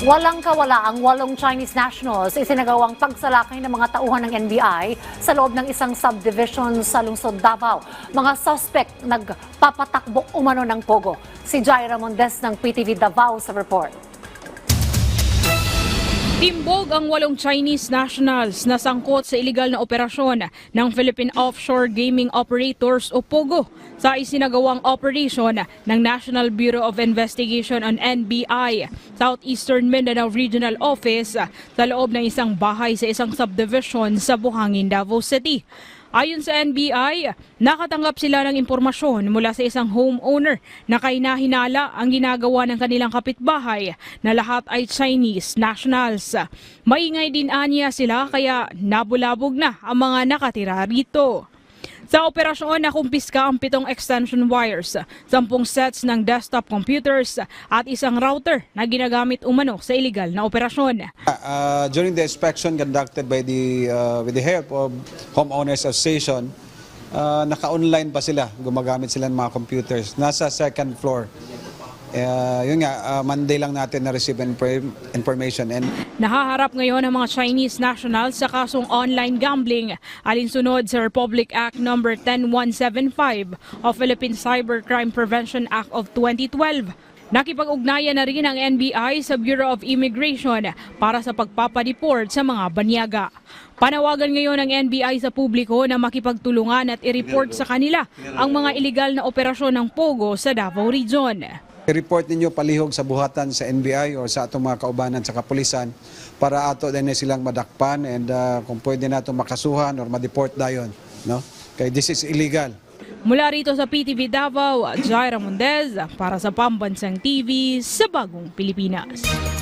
Walang kawala ang 8 Chinese nationals isinagawang pagsalakay ng mga tauhan ng NBI sa loob ng isang subdivision sa lungsod Davao. Mga suspect nagpapatakbo umano ng pogo. Si Jaira Mondes ng PTV Davao sa report. Timbog ang 8 Chinese nationals na sangkot sa iligal na operasyon ng Philippine Offshore Gaming Operators o POGO sa isinagawang operation ng National Bureau of Investigation on NBI Southeastern Mindanao Regional Office sa loob ng isang bahay sa isang subdivision sa Buhangin, Davao City. Ayon sa NBI, nakatanggap sila ng impormasyon mula sa isang homeowner na kahinahinala ang ginagawa ng kanilang kapitbahay na lahat ay Chinese nationals. Maingay din aniya sila kaya nabulabog na ang mga nakatira rito. Sa operasyon, nakumpiska ang 7 extension wires, 10 sets ng desktop computers at isang router na ginagamit umano sa iligal na operasyon. During the inspection conducted by with the help of Homeowners Association, naka-online pa sila, gumagamit sila ng mga computers. Nasa second floor. Yun nga, Monday lang natin na-receive information. Nahaharap ngayon ang mga Chinese nationals sa kasong online gambling alinsunod sa Republic Act No. 10175 o Philippine Cybercrime Prevention Act of 2012. Nakipag-ugnayan na rin ang NBI sa Bureau of Immigration para sa pagpapadeport sa mga banyaga. Panawagan ngayon ng NBI sa publiko na makipagtulungan at i-report sa kanila ang mga iligal na operasyon ng POGO sa Davao Region. I-report ninyo palihog sa buhatan sa NBI o sa atong mga kaubanan sa kapulisan para ato din silang madakpan and kung pwede nato makasuhan or ma-deport dayon. No? Kaya this is illegal. Mula rito sa PTV Davao, Jaira Mondes para sa Pambansang TV sa Bagong Pilipinas.